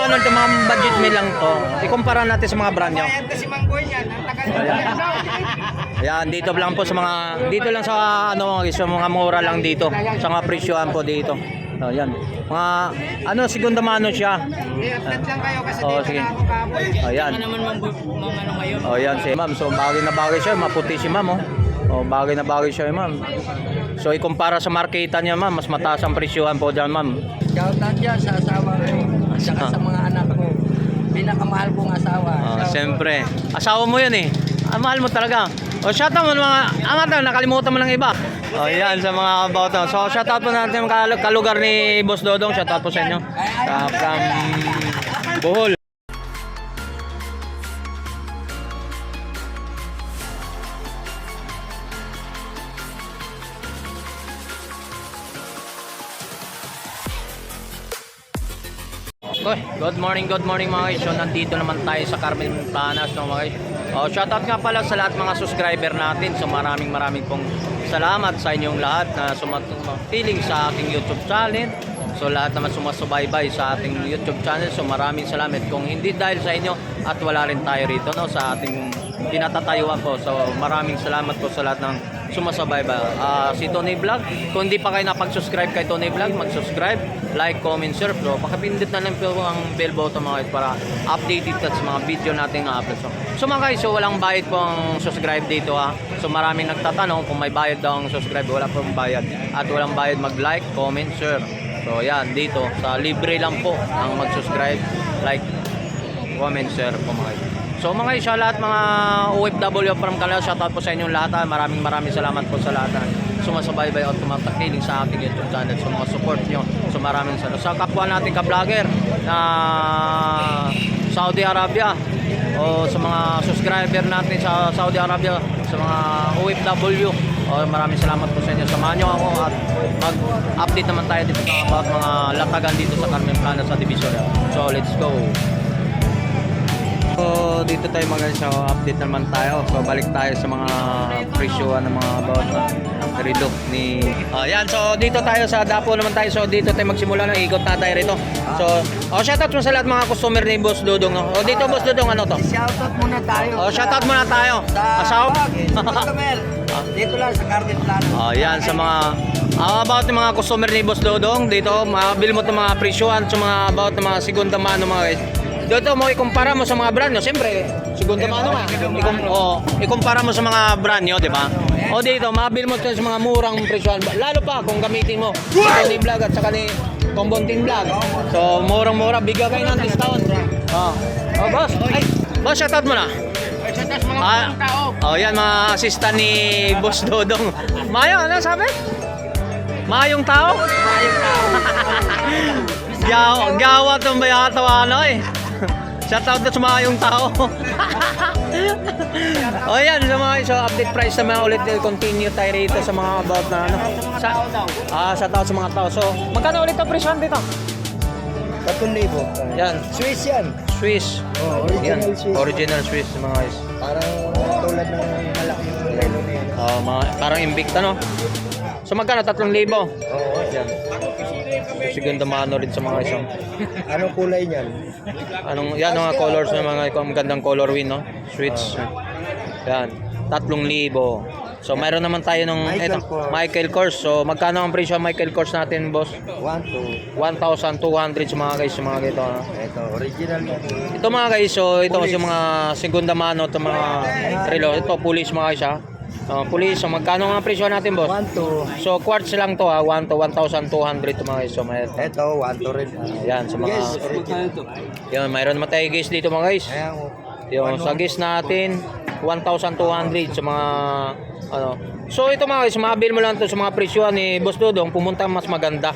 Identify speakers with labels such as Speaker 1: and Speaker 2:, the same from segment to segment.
Speaker 1: Ano ito mga budget meal lang to. Ikumpara natin sa mga brand nyo.
Speaker 2: Ayan kasi manggoy niyan. Ang tagal niyan.
Speaker 1: Ayan, dito lang po sa mga, dito lang sa ano, sa mga mura lang dito. Sa mga presyohan po dito. Ayan. Mga, ano, segunda mano siya.
Speaker 2: I-update lang kayo kasi
Speaker 1: Oh,
Speaker 2: dito
Speaker 1: sige.
Speaker 2: na ako kapon.
Speaker 1: Ayan.
Speaker 2: Ano naman mamano ngayon?
Speaker 1: Oh, yan si ma'am. So, bagay na bagay siya. Maputi si ma'am, oh. Oh, bagay na bagay siya, ma'am. So, ikumpara sa marketa niya, ma'am. Mas mataas ang presyohan po dyan, ma'am.
Speaker 2: Shoutout dyan sa asawa ko. At saka sa mga anak ko. Pinakamahal kong asawa.
Speaker 1: Siyempre. Asawa mo yun, eh. Mahal mo talaga. O, shoutout mo mga, nakalimutan mo ng iba. O, yan sa mga about. So, shoutout po natin yung kalugar ni Boss Dodong. Shoutout po sa inyo. From Bohol. Okay, good morning mga guys. So, nandito naman tayo sa Carmen Montanas, no, mga guys. Oh, shoutout nga pala sa lahat mga subscriber natin. So, maraming pong salamat sa inyong lahat na sumatiling sa ating YouTube channel. So, lahat naman sumasubaybay sa ating YouTube channel. So, maraming salamat. Kung hindi dahil sa inyo at wala rin tayo rito, no, sa ating pinatatayuan po. So, maraming salamat po sa lahat ng sumasabay-bay. Si Tony Vlog, kung hindi pa kayo napag-subscribe kay Tony Vlog, mag-subscribe, like, comment, share. So, pakapindot na lang po ang bell button mga guys para updated sa mga video natin na upload. So mga guys, so walang bayad po ang subscribe dito, ha. So maraming nagtatanong kung may bayad daw ang subscribe. Wala pong bayad. At walang bayad mag-like, comment, share. So yan, dito sa libre lang po ang mag-subscribe, like, comment, share po mga guys. So mga guys, sa lahat mga OFW from Canada, shoutout po sa inyong lahat, ha. Maraming salamat po sa lahat, ha, sumasabay-bay at tumatakiling sa ating YouTube channel. So mga support nyo. So maraming salamat. Sa kapwa natin ka-vlogger na Saudi Arabia, o sa mga subscriber natin sa Saudi Arabia, sa mga OFW, maraming salamat po sa inyo. Samahan nyo ako at mag-update naman tayo dito sa about mga latagan dito sa Carmen Plana sa Divisoria. So let's go. So dito tayo mga guys, so update naman tayo. So balik tayo sa mga presyohan ng mga about rito ni yan. So dito tayo sa Dapo naman tayo. So dito tayo magsimula ng ikot na tayo rito. So shoutout mo sa lahat mga customer ni Boss Dodong, no? Dito Boss Dodong, ano to?
Speaker 2: Shoutout muna tayo.
Speaker 1: Shoutout muna tayo. Asaw?
Speaker 2: Customer. Dito lang sa Carmen Plana.
Speaker 1: Yan sa mga about ng mga customer ni Boss Dodong dito. Mabil mo 'tong mga presyohan sa mga about ng mga segunda mano mga guys. Dito mo ikumpara mo sa mga brand nyo. Siyempre, segunda mano nga. Ikumpara mo sa mga brand nyo, di ba? O dito, mabil mo sa mga murang presyohan. Lalo pa kung gamitin mo si Tony Vlog at saka ni Tombontin Vlog. So, murang-mura. Bigyan kayo ng discount. Boss. Ay, boss, shoutout mo na.
Speaker 2: Shoutout mga buong tao.
Speaker 1: Yan, mga assistant ni Boss Dodong. Mayo, ano sabi? Mayong tao?
Speaker 2: Mayong tao.
Speaker 1: Gawa itong bayatawa, ano eh. Shoutout na sa mga yung tao. Yan, sa mga update price na mga ulit. Continue tayo rito sa mga about na ano. Shoutout sa mga tao. So, magkano ulit ang presyon dito?
Speaker 2: 3,000.
Speaker 1: Yan.
Speaker 2: Swiss yan.
Speaker 1: Swiss.
Speaker 2: Original
Speaker 1: Yan.
Speaker 2: Swiss.
Speaker 1: Original Swiss mga guys.
Speaker 2: Parang tulad ng malaking relo na yan.
Speaker 1: Parang Invicta, no? So, magkano? 3,000? Yan. Segunda mano rin sa mga isang.
Speaker 2: Anong kulay niyan?
Speaker 1: Yan mga colors ng mga magandang color win, no? Switch. Yan. 3,000. So mayroon naman tayo ng Michael Kors. So magkano ang presyo ng Michael Kors natin, boss? 1,200 sa mga guys, sa mga ganito, no?
Speaker 2: Ito, original yan.
Speaker 1: Ito mga guys, so ito yung mga segunda mano, ito mga relo. Ito police mga guys, ha. Police, so magkano ang presyo natin, boss?
Speaker 2: 1,200.
Speaker 1: So quartz lang to, ha. 1,200 to mga guys. So may
Speaker 2: Ito, 1,200 rin.
Speaker 1: yan sa mga
Speaker 2: Yes, original to.
Speaker 1: yan, mayroon naman tayo guys dito mga guys.
Speaker 2: Ayan,
Speaker 1: Yung sa guys natin 1,200 sa mga ano. So ito mga guys, mabil mo lang to sa mga presyohan ni Boss Dodong, pumunta mas maganda.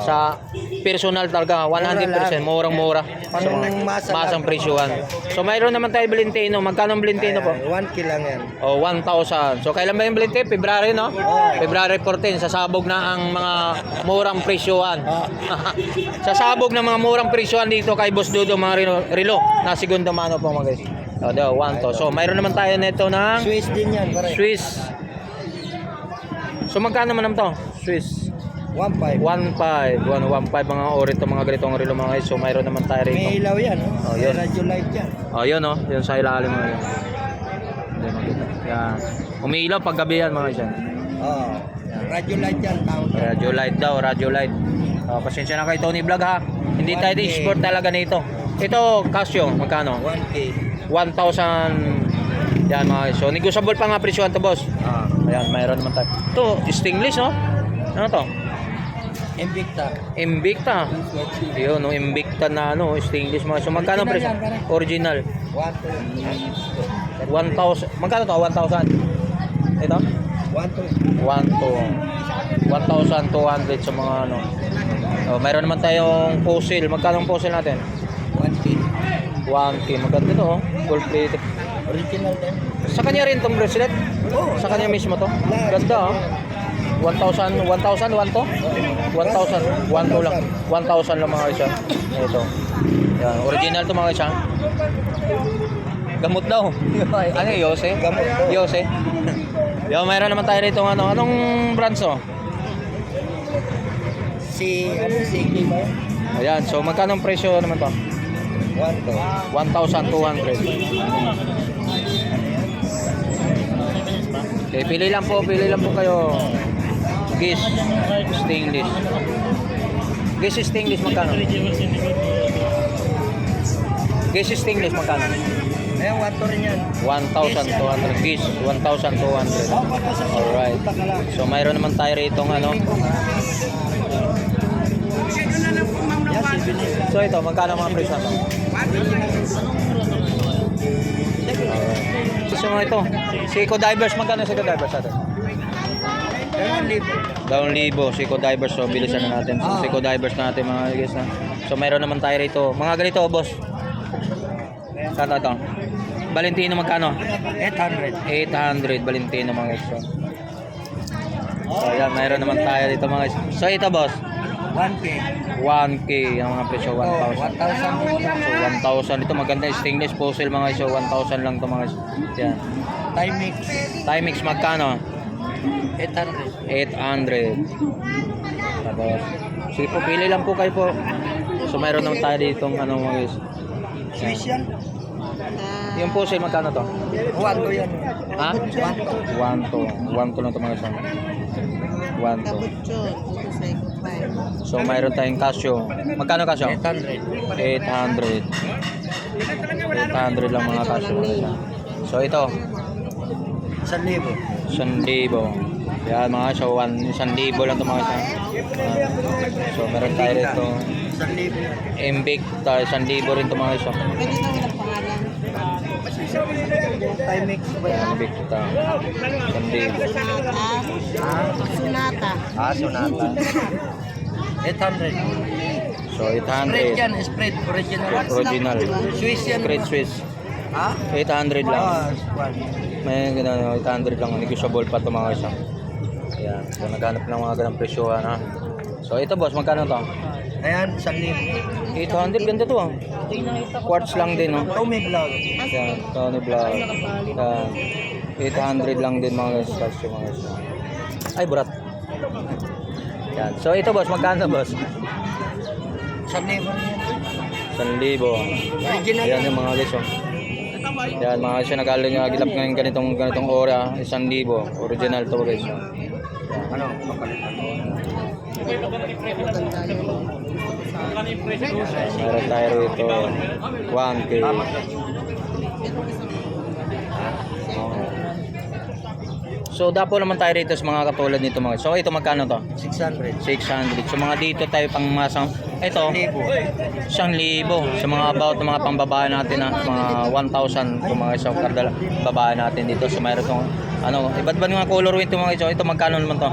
Speaker 1: Sa personal talaga 100%, murang-mura sa mga masang presyohan. So mayroon naman tayo Valentino. Magkano ang Valentino po?
Speaker 2: 1K lang yan.
Speaker 1: 1,000. So kailan ba yung Valentino? February, no? February 14, sasabog na ang mga murang presyohan. Sasabog na mga murang presyohan dito kay Boss Dodong, mga relo na segunda mano po mga guys. Daw 1 to. So mayroon naman tayo nito ng
Speaker 2: Swiss din yan, pare.
Speaker 1: Swiss. So magkano naman to? Swiss.
Speaker 2: 1.5.
Speaker 1: 1.5. 1.5 mga ori ito, mga ganitong relo mga guys. So mayroon naman tayo rito.
Speaker 2: May ilaw yan.
Speaker 1: Oh, yun.
Speaker 2: May radio light yan.
Speaker 1: Oh, yun oh. Yun sa ilalim mga yun. Hindi makita. Yan. Umiilaw pag gabi yan mga guys. Yan.
Speaker 2: Oo. Radio light yan. Tawag yan.
Speaker 1: Radio light daw, radio light. Oh, pasensya na kay Tony Vlog ha. Hindi tayo
Speaker 2: 1K.
Speaker 1: export talaga nito. Ito, Casio, magkano?
Speaker 2: 1K.
Speaker 1: 1,000. Yan mga guys. So negotiable pa nga presyo to boss.
Speaker 2: Ah.
Speaker 1: Ayan, mayroon naman tayo. Ito, stainless no? Ano to?
Speaker 2: Invicta.
Speaker 1: Invicta. Yun, no, Invicta na ano, stainless mga. So magkano
Speaker 2: Original
Speaker 1: presyo?
Speaker 2: yan, pare.
Speaker 1: Original.
Speaker 2: 1.2.
Speaker 1: 1,000. Magkano to? 1,000. Ito?
Speaker 2: 1.2.
Speaker 1: 1,200 sa mga ano. Oh, mayroon naman tayong fossil. Magkano ang fossil natin?
Speaker 2: 1K.
Speaker 1: 1K. Maganda to, oh. Gold plated.
Speaker 2: Original din.
Speaker 1: Sa kanya rin tong bracelet?
Speaker 2: Oo.
Speaker 1: Sa kanya mismo to? Ganda, oh. 1,000, 1,000, 1 to? 1,000, 1 to lang. 1,000 lang mga isa. Ito. Yan, original to mga isa. Gamot daw. Ano yung Yose?
Speaker 2: Gamot.
Speaker 1: Yose. Yo, mayroon naman tayo rito ano. Anong brands to?
Speaker 2: Si K ba?
Speaker 1: Ayan, so magkano ang presyo naman to?
Speaker 2: 1.2.
Speaker 1: 1,200. Okay, pili lang po kayo. Gis stainless. Gis stainless magkano? Gis stainless magkano?
Speaker 2: Ayun, 1.2 rin yan.
Speaker 1: 1,200. Gis 1,200. Alright. So mayroon naman tayo rito ng ano. So ito, magkano mga presyo to? So ito, Seiko Divers, magkano Seiko Divers natin? 2,000 Seiko Divers, so bilisan na natin. So, Seiko Divers natin mga guys na. So mayroon naman tayo rito. Mga ganito, boss. Kata ito. Valentino magkano?
Speaker 2: 800.
Speaker 1: 800 Valentino mga guys. So yan, mayroon naman tayo dito mga guys. So ito boss,
Speaker 2: 1K.
Speaker 1: 1K ang mga presyo, 1,000.
Speaker 2: 1,000.
Speaker 1: So 1,000 ito, maganda stainless fossil mga guys. So 1,000 lang to mga guys. Yan.
Speaker 2: Timex.
Speaker 1: Timex magkano?
Speaker 2: 800.
Speaker 1: 800. Tapos, sige po, pili lang po kayo po. So mayroon naman tayo dito ano mga guys.
Speaker 2: Swiss yan.
Speaker 1: Yung fossil magkano to?
Speaker 2: 1.2 yan.
Speaker 1: Ha?
Speaker 2: 1.2.
Speaker 1: 1 to lang to mga guys. 1 to. So mayroon tayong Casio. Magkano Casio?
Speaker 2: 800.
Speaker 1: 800. 800 lang mga Casio. So ito,
Speaker 2: 1,000.
Speaker 1: 1,000. Yan mga Casio, 1,000 lang to mga Casio. So meron tayo rito
Speaker 2: 1,000.
Speaker 1: Invicta, 1,000 rin to mga Casio.
Speaker 2: Timex ba yan?
Speaker 1: Invicta, 1,000.
Speaker 3: Sunata.
Speaker 2: Sonata. 800.
Speaker 1: So
Speaker 2: Spread
Speaker 1: 800.
Speaker 2: yan, spread. Original.
Speaker 1: Original.
Speaker 2: Swiss yan.
Speaker 1: Great Swiss.
Speaker 2: Ha?
Speaker 1: 800 lang.
Speaker 2: Squad.
Speaker 1: May ganun, 800 lang. Negotiable pa ito mga isa. Ayan. So naghanap ng mga ganang presyohan ha. So ito boss, magkano to?
Speaker 2: Ayan, 1,000.
Speaker 1: 800, ganda to ah. Quartz lang din no.
Speaker 2: Tommy Vlog.
Speaker 1: Ayan, Tony Vlog. Ayan. 800 lang din mga guys. Casio mga guys. Ay, burat. Ayan. So ito boss, magkano boss?
Speaker 2: 1,000.
Speaker 1: 1,000.
Speaker 2: Original
Speaker 1: Ayan
Speaker 2: yan.
Speaker 1: yung mga guys oh. Yan mga guys, nag-gilap ngayon ganitong ora, 1,000. Original to guys.
Speaker 2: Ano? Papalitan.
Speaker 1: Meron tayo rito 1K. So dapo naman tayo rito sa mga katulad nito mga. So ito magkano to?
Speaker 2: 600.
Speaker 1: 600. So mga dito tayo pang masang ito 1,000 sa mga about ng mga pambabae natin na mga 1,000 kung mga isang kardala babae natin dito. So mayroon tong ano, iba't ba mga color ito mga ito. Ito magkano naman to?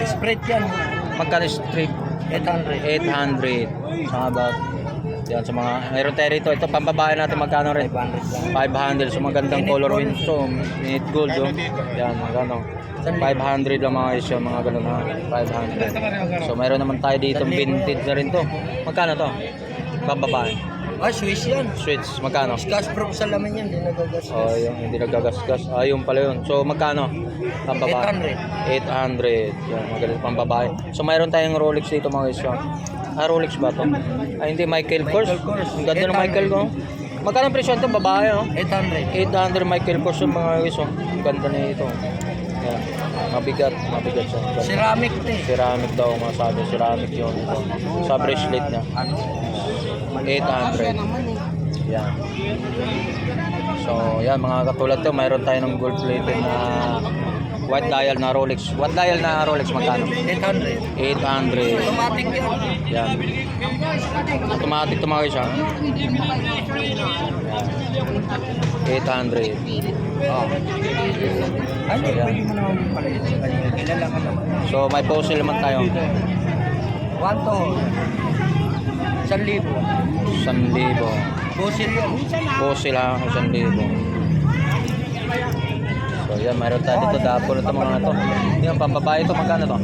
Speaker 2: Spread yan.
Speaker 1: Magkano strip?
Speaker 2: 800.
Speaker 1: 800. Sa about yan sa mga mayroon tayo rito. Ito pambabae natin magkano rin?
Speaker 2: 500 lang.
Speaker 1: 500. So magandang color win. So minute gold oh. Yan magano. 500 lang mga isyo, mga ganun ha. 500. So mayroon naman tayo dito vintage na rin to. Magkano to? Bababae.
Speaker 2: Ah, Swiss yan.
Speaker 1: Switch, magkano?
Speaker 2: Gas proof sa laman yan, hindi nagagas.
Speaker 1: Oh, yung hindi nagagasgas. Ah, yung pala yun. So, magkano? Ang babae? 800. Yan, magalit pang babae. So, mayroon tayong Rolex dito mga guys. Ah, Rolex ba to? Ay, hindi. Michael Kors.
Speaker 2: Michael Kors.
Speaker 1: Ang ganda ng Michael ko. Magkano ang presyo ito? Babae, oh?
Speaker 2: 800.
Speaker 1: 800 Michael Kors yung mga guys. Oh. Ang ganda na ito. Yan. Mabigat siya. Ganda.
Speaker 2: Ceramic to eh.
Speaker 1: Ceramic daw mga sabi. Ceramic yun. Ito. Sa bracelet niya. 800. Yan. So, yan mga katulad to, mayroon tayo ng gold plated na white dial na Rolex. White dial na Rolex magkano?
Speaker 2: 800.
Speaker 1: 800.
Speaker 2: Automatic yan.
Speaker 1: Yan. Automatic to mga guys, ha? Yan. 800.
Speaker 2: Oh. Ay,
Speaker 1: So, yan.
Speaker 2: pwede mo naman pala yun sa kanila. Kilala ka naman.
Speaker 1: So, may puzzle naman tayo.
Speaker 2: 1 to. 1,000.
Speaker 1: 1,000.
Speaker 2: Fossil yan.
Speaker 1: Puzzle ha, 1,000. So, yan, mayroon tayo dito. Dapo na ito mga to. Yan, pambabae ito. Magkano to?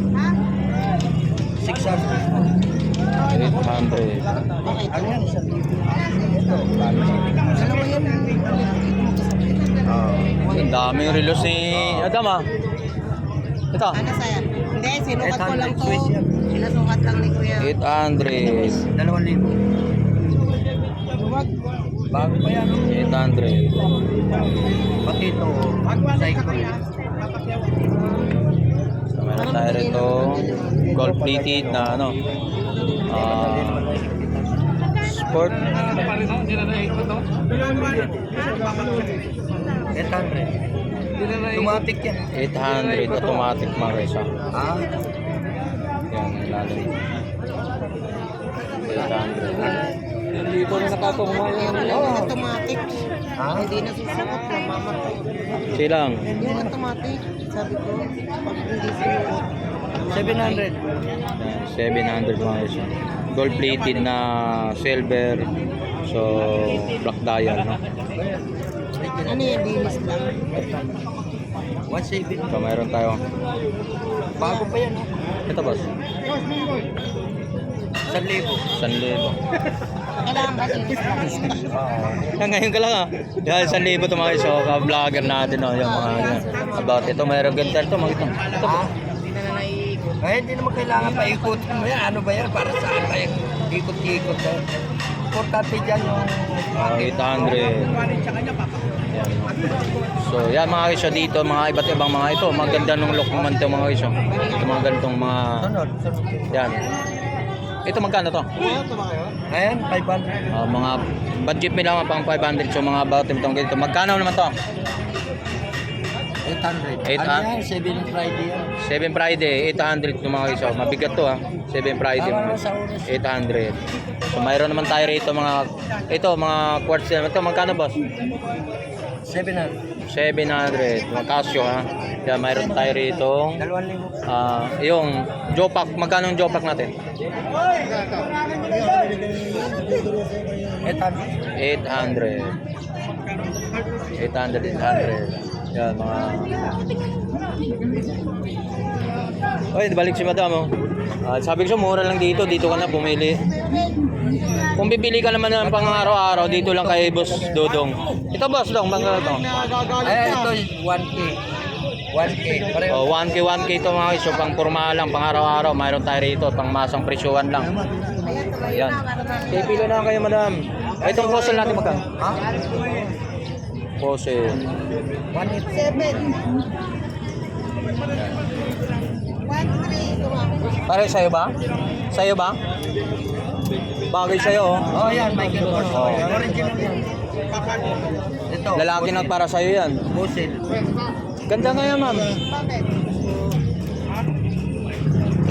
Speaker 2: 600.
Speaker 1: 800.
Speaker 2: Ano yan? 1,000. Ito. Dalawa yan.
Speaker 1: Ang daming relo si Adam, ha? Ito.
Speaker 3: Ano sa'yo? Hindi, sinukat ko lang
Speaker 2: 800
Speaker 3: to.
Speaker 2: Swiss yan.
Speaker 3: Sinasukat lang ni Kuya.
Speaker 1: 800.
Speaker 2: 2,000. Bago pa yan.
Speaker 1: 800.
Speaker 2: Pati ito. Cycle.
Speaker 1: So, meron tayo rito. Gold plated na ano. Sport.
Speaker 2: 800. Automatic yan.
Speaker 1: 800 automatic mga guys, ha?
Speaker 2: Ah.
Speaker 1: Yan, lalim. 800. Dito na nakatong mga
Speaker 3: Yung automatic.
Speaker 2: Ah?
Speaker 3: Hindi na susukat na mamatay.
Speaker 1: silang.
Speaker 3: Yung automatic, sabi ko, pag hindi sinukat,
Speaker 2: 700.
Speaker 1: 700 mga guys, ha? Gold plated na silver. So, black dial, no?
Speaker 3: ano yan, dinis lang.
Speaker 2: 170.
Speaker 1: So, mayroon tayo.
Speaker 2: Bago pa yan.
Speaker 1: Ito, boss.
Speaker 2: 1,000.
Speaker 1: 1,000.
Speaker 3: Kailangan ba dinis lang?
Speaker 1: Ngayon ka lang, ha? Yan, 1,000 ito mga guys. So, ka-vlogger natin, no? Yung mga yan. About ito, mayroon ganda ito. Mga ito. Ito,
Speaker 2: Ah? Ay, hindi naman kailangan pa ikutin mo yan. Ano ba yan? Para saan ba yung ikot-ikot na? Importante dyan yung...
Speaker 1: 800. Yan. So, yan mga guys, so dito, mga iba't ibang mga ito. Maganda nung look naman ito mga guys. Ito mga ganitong mga...
Speaker 2: Sunod.
Speaker 1: Yan. Ito magkano to?
Speaker 2: Ayan, 500.
Speaker 1: Mga budget mo lang pang 500. So, mga bottom itong ganito. Magkano naman to?
Speaker 2: 800.
Speaker 1: 800.
Speaker 2: Ano yan? 7 Friday yan.
Speaker 1: 7 Friday, 800 ito mga guys. So, mabigat to, ha? 7 Friday.
Speaker 2: Tama sa oras.
Speaker 1: 800. So, mayroon naman tayo rito mga... Ito, mga quartz naman. Ito, magkano boss?
Speaker 2: 700.
Speaker 1: 700. Mga Casio, ha? Yan, mayroon tayo rito.
Speaker 2: 2,000.
Speaker 1: Yung Jopak, magkano yung Jopak natin?
Speaker 2: 800.
Speaker 1: 800. Yan, mga... Oy, balik si madam, oh. Sabi ko siya, mura lang dito. Dito ka na bumili. Kung bibili ka naman ng pang araw-araw, dito lang kay Boss Dodong. Ito, Boss Dong, mga ito.
Speaker 2: Ayan, ito 1K. 1K. Pareho.
Speaker 1: Oh, 1K ito mga guys. So, pang porma lang, pang araw-araw. Mayroon tayo rito, pang masang presyuhan lang. Ayan. Pipili na kayo, madam. Ay, itong puzzle natin magkano?
Speaker 2: Ha?
Speaker 1: Puzzle.
Speaker 2: 1,800.
Speaker 1: Pare, sa'yo ba? Sa'yo ba? Bagay sa'yo, oh.
Speaker 2: Oh, yan, Michael Kors.
Speaker 1: Oh.
Speaker 2: Original yan. Ito.
Speaker 1: Lalaki na para sa'yo yan.
Speaker 2: Fossil.
Speaker 1: Ganda nga yan, ma'am.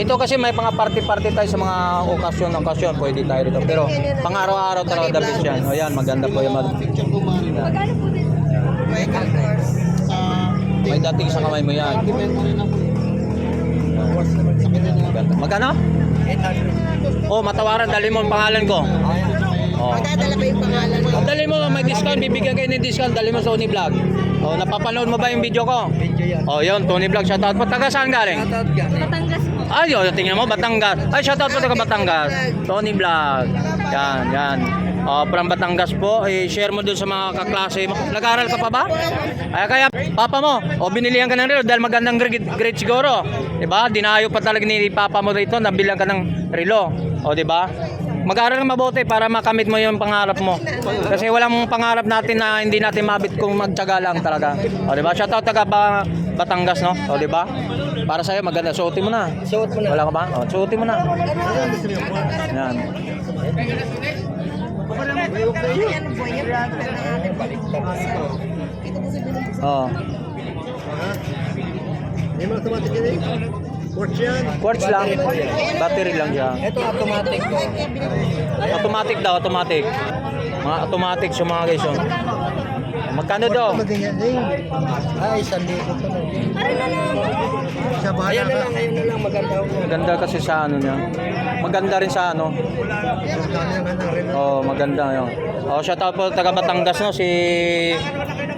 Speaker 1: Ito kasi may mga party-party tayo sa mga okasyon, pwede tayo rito. Pero pang araw-araw talaga the best yan. O yan, maganda po yung
Speaker 3: Magkano po din? Michael Kors.
Speaker 1: may dating sa kamay mo yan. Ganda. Magkano?
Speaker 2: 800.
Speaker 1: Oh, matawaran, dali mo ang pangalan ko.
Speaker 2: Ayan.
Speaker 1: Oh.
Speaker 3: Magdadala ba yung pangalan mo?
Speaker 1: Dali mo, may discount, bibigyan kayo ng discount, dali mo sa Tony Vlog. Oh, napapanood mo ba yung video ko?
Speaker 2: Medyo yan.
Speaker 1: Oh, yun, Tony Vlog, shoutout po. Taga saan galing?
Speaker 2: Shoutout yan.
Speaker 3: Batangas po.
Speaker 1: Ay, oh, tingnan mo, Batangas. Ay, shoutout po taga Batangas. Tony Vlog. Yan, yan. From Batangas po. I-share mo dun sa mga kaklase mo. Nag-aaral ka pa ba? Ay, kaya papa mo, binilihan ka ng relo dahil magandang grade siguro. Diba? Dinayo pa talaga ni papa mo rito, nabilang ka ng relo. O, diba? Mag-aaral ka mabuti para makamit mo yung pangarap mo. Kasi walang pangarap natin na hindi natin mabit kung magtyaga lang talaga. O, diba? Shoutout taga Batangas, no? O, diba? Para sa'yo, maganda. Suotin mo na.
Speaker 2: Suot mo na.
Speaker 1: Wala ka ba? O, suotin mo na. Yan. Oo.
Speaker 3: May mga automatic yan eh. Quartz yan.
Speaker 1: Quartz lang. Battery lang siya.
Speaker 2: Ito automatic ko.
Speaker 1: Automatic daw, automatic. Mga automatic sa mga guys. Oh. Magkano daw?
Speaker 3: Maging yan eh.
Speaker 2: Ay, 1,000 to na.
Speaker 3: Siya bahala
Speaker 2: Ayan na
Speaker 3: ka.
Speaker 2: lang, ayun na lang. Maganda ako.
Speaker 1: Maganda kasi sa ano niya. Maganda rin sa ano.
Speaker 3: Dami naman ng rin.
Speaker 1: Oh, maganda 'yon. Oh, shout out po taga Batangas no si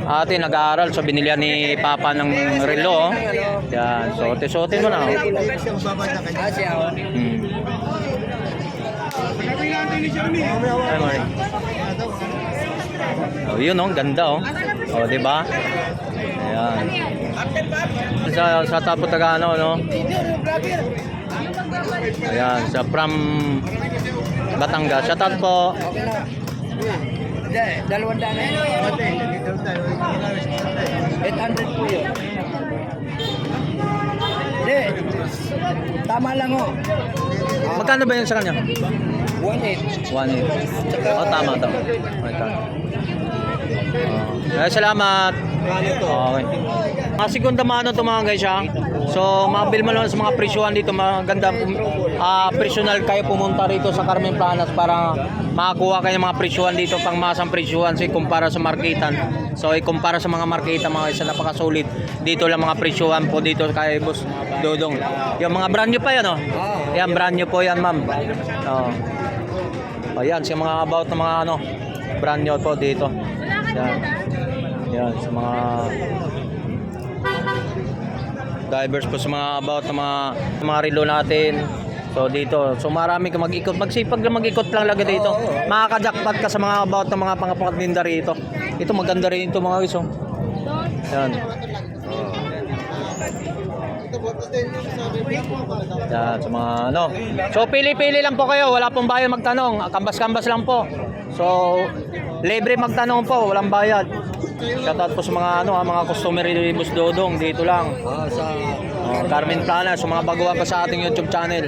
Speaker 1: ate nag-aaral so binilihan ni papa ng relo. Oh. Yan, suotin mo na. Oh.
Speaker 3: Siya magbabad na kanya.
Speaker 2: Siya ako.
Speaker 1: Ay, Mari. Oh, yun oh, ganda oh. Oh, 'di ba? Ayan. Sa tapo taga ano no. Ayan, sa from Batangas. Shout out po.
Speaker 2: Okay na. Hindi, 200 na yun. 800 po yun. Hindi. Tama lang ho.
Speaker 1: Magkano ba yun sa kanya?
Speaker 2: 1.8.
Speaker 1: 1.8. Oh, tama. Okay. Salamat. Okay. Mga segunda mano to mga guys ha. So, mabil mo lang sa mga presyuhan dito. Maganda personal kayo pumunta rito sa Carmen Planas para makakuha kayo ng mga presyuhan dito pang masang presyuhan so kumpara sa marketan. So, ikumpara sa mga marketan mga guys napakasulit. Dito lang mga presyuhan po dito kay Boss Dodong. Yung mga brand new pa yan oh. Yan brand new po yan ma'am. Oh. Ayan, sa mga about ng mga ano brand new po dito. Yan. Yan, sa mga divers po sa mga about ng mga relo natin. So dito, so marami ka mag-ikot, magsipag lang mag-ikot lang lagi dito. Makaka-jackpot ka sa mga about ng mga pangapatinda rito. Ito maganda rin ito mga guys. Oh. Yan. Yan, sa mga ano. So pili-pili lang po kayo, wala pong bayad magtanong. Kambas-kambas lang po. So libre magtanong po, walang bayad. Shoutout po sa mga ano, mga customer ni Boss Dodong dito lang.
Speaker 2: Sa
Speaker 1: Carmen Planas, sa mga baguhan pa sa ating YouTube channel.